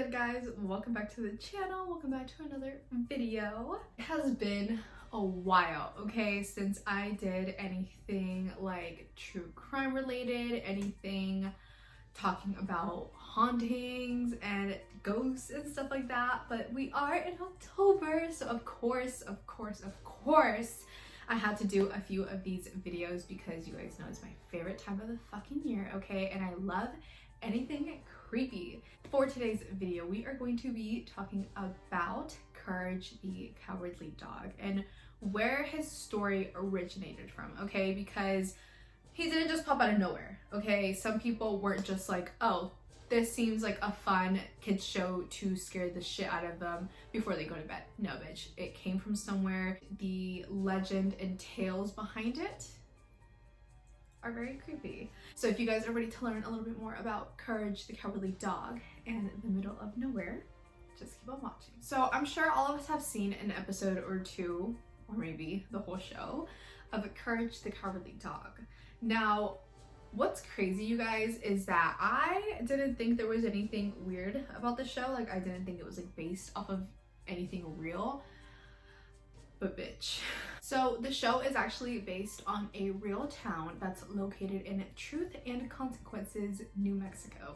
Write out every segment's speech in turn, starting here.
good, guys? Welcome back to the channel. Welcome back to another video. It has been a while, okay, since I did anything like true crime related, anything talking about hauntings and ghosts and stuff like that. But we are in October, so of course I had to do a few of these videos because you guys know it's my favorite time of the fucking year, okay? And I love anything creepy. For today's video, we are going to be talking about Courage the Cowardly Dog and where his story originated from, okay? Because he didn't just pop out of nowhere, okay? Some people weren't just like, oh, this seems like a fun kids show to scare the shit out of them before they go to bed. No, bitch. It came from somewhere. The legend and tales behind it are very creepy. So if you guys are ready to learn a little bit more about Courage the Cowardly Dog and the middle of nowhere, just keep on watching. So I'm sure all of us have seen an episode or two, or maybe the whole show, of Courage the Cowardly Dog. Now, what's crazy, you guys, is that I didn't think there was anything weird about the show. Like, I didn't think it was like based off of anything real. But bitch. So the show is actually based on a real town that's located in Truth and Consequences, New Mexico.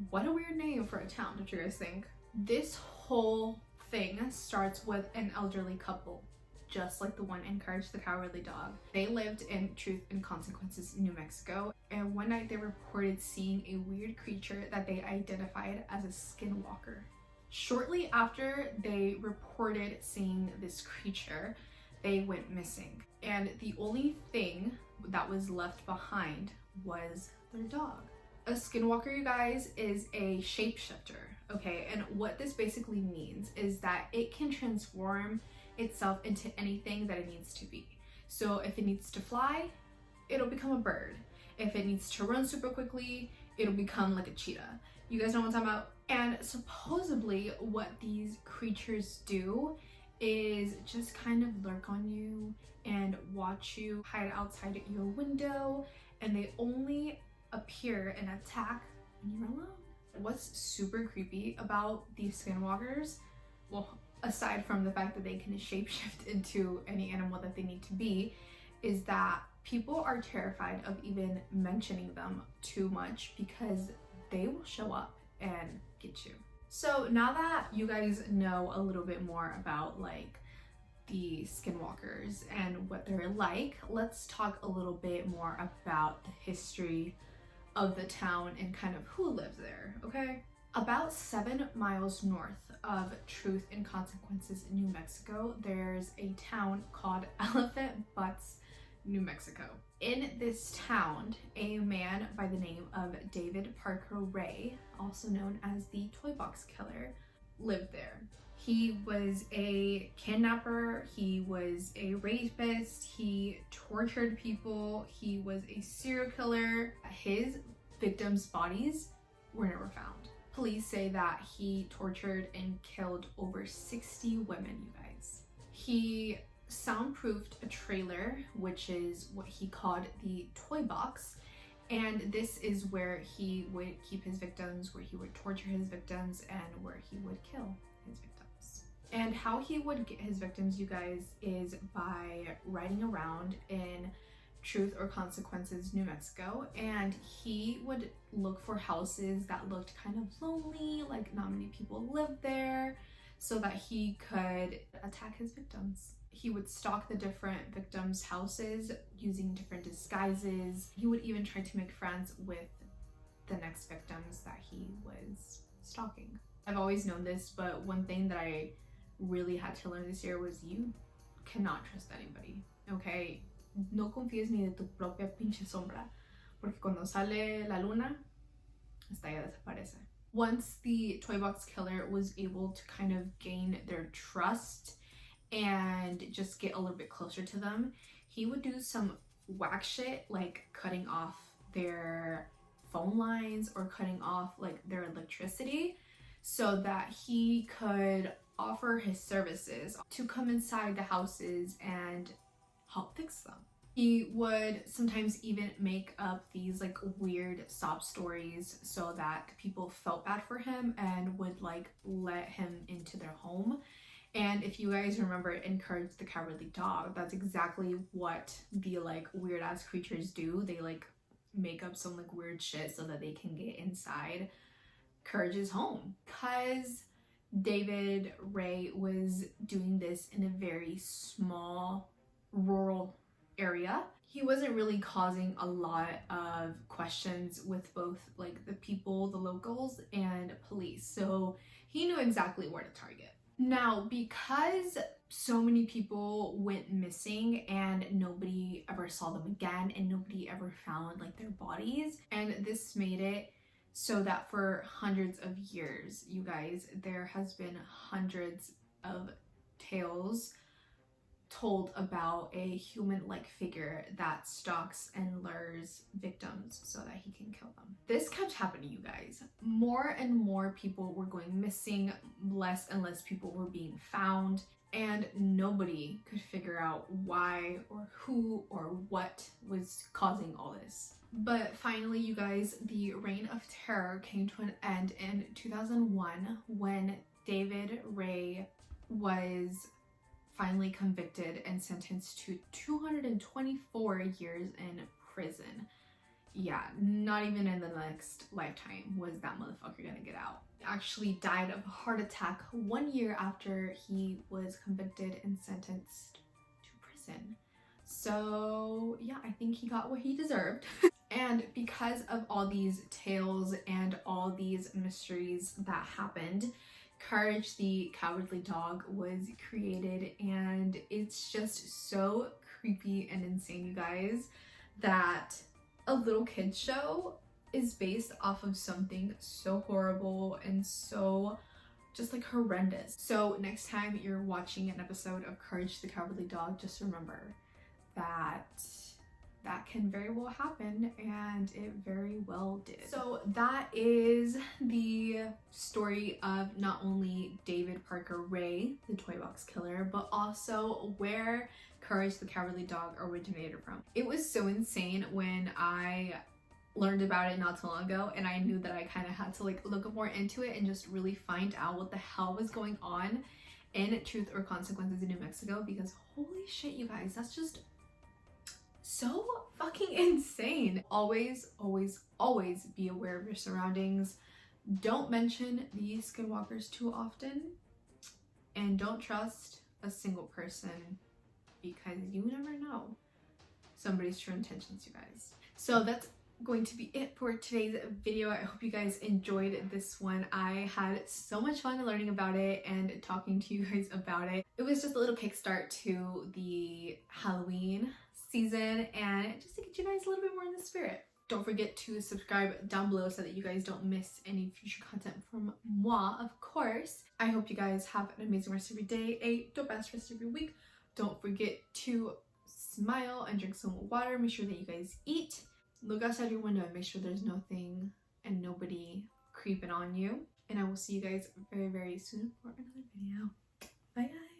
What a weird name for a town, don't you guys think? This whole thing starts with an elderly couple, just like the one in Courage the Cowardly Dog. They lived in Truth and Consequences, New Mexico, and one night they reported seeing a weird creature that they identified as a Skinwalker. Shortly after they reported seeing this creature, they went missing. And the only thing that was left behind was their dog. A Skinwalker, you guys, is a shapeshifter, okay? And what this basically means is that it can transform itself into anything that it needs to be. So if it needs to fly, it'll become a bird. If it needs to run super quickly, it'll become like a cheetah. You guys know what I'm talking about? And supposedly what these creatures do is just kind of lurk on you and watch you hide outside your window, and they only appear and attack when you're alone. What's super creepy about these Skinwalkers, well, aside from the fact that they can shapeshift into any animal that they need to be, is that people are terrified of even mentioning them too much because they will show up and get you. So now that you guys know a little bit more about like the Skinwalkers and what they're like, let's talk a little bit more about the history of the town and kind of who lives there, okay? About 7 miles north of Truth and Consequences, New Mexico, there's a town called Elephant Butts, New Mexico. In this town, a man by the name of David Parker Ray, also known as the Toy Box Killer, lived there. He was a kidnapper, he was a rapist, he tortured people, he was a serial killer. His victims' bodies were never found. Police say that he tortured and killed over 60 women, you guys. He soundproofed a trailer, which is what he called the toy box, and this is where he would keep his victims, where he would torture his victims, and where he would kill his victims. And how he would get his victims, you guys, is by riding around in Truth or Consequences, New Mexico, and he would look for houses that looked kind of lonely, like not many people lived there, so that he could attack his victims. He would stalk the different victims' houses using different disguises. He would even try to make friends with the next victims that he was stalking. I've always known this, but one thing that I really had to learn this year was you cannot trust anybody, okay? No confíes ni de tu propia pinche sombra, porque cuando sale la luna, hasta ella desaparece. Once the Toy Box Killer was able to kind of gain their trust and just get a little bit closer to them, he would do some whack shit like cutting off their phone lines or cutting off like their electricity so that he could offer his services to come inside the houses and help fix them. He would sometimes even make up these like weird sob stories so that people felt bad for him and would like let him into their home. And if you guys remember in Courage the Cowardly Dog, that's exactly what the like weird ass creatures do. They like make up some like weird shit so that they can get inside Courage's home. Because David Ray was doing this in a very small rural area, he wasn't really causing a lot of questions with both like the people, the locals, and police. So he knew exactly where to target. Now, because so many people went missing and nobody ever saw them again and nobody ever found like their bodies, and this made it so that for hundreds of years, you guys, there has been hundreds of tales told about a human-like figure that stalks and lures victims so that he can kill them. This kept happening, you guys. More and more people were going missing, less and less people were being found, and nobody could figure out why or who or what was causing all this. But finally, you guys, the reign of terror came to an end in 2001 when David Ray was finally convicted and sentenced to 224 years in prison. Yeah, not even in the next lifetime was that motherfucker gonna get out. He actually died of a heart attack 1 year after he was convicted and sentenced to prison. So yeah, I think he got what he deserved. And because of all these tales and all these mysteries that happened, Courage the Cowardly Dog was created, and it's just so creepy and insane, you guys, that a little kid's show is based off of something so horrible and so just like horrendous. So next time you're watching an episode of Courage the Cowardly Dog, just remember that that can very well happen, and it very well did. So that is the story of not only David Parker Ray, the toy box killer, but also where Courage the Cowardly Dog originated from. It was so insane when I learned about it not too long ago, and I knew that I kind of had to like look more into it and just really find out what the hell was going on in Truth or Consequences in New Mexico, because holy shit, you guys, that's just so fucking insane. Always, always, always be aware of your surroundings. Don't mention the Skinwalkers too often, and don't trust a single person, because you never know somebody's true intentions, you guys. So that's going to be it for today's video. I hope you guys enjoyed this one. I had so much fun learning about it and talking to you guys about it. It was just a little kickstart to the Halloween season, and just to get you guys a little bit more in the spirit. Don't forget to subscribe down below so that you guys don't miss any future content from moi, of course. I hope you guys have an amazing rest of your day, a dope ass rest of your week. Don't forget to smile and drink some water. Make sure that you guys eat. Look outside your window and make sure there's nothing and nobody creeping on you. And I will see you guys very, very soon for another video. Bye guys.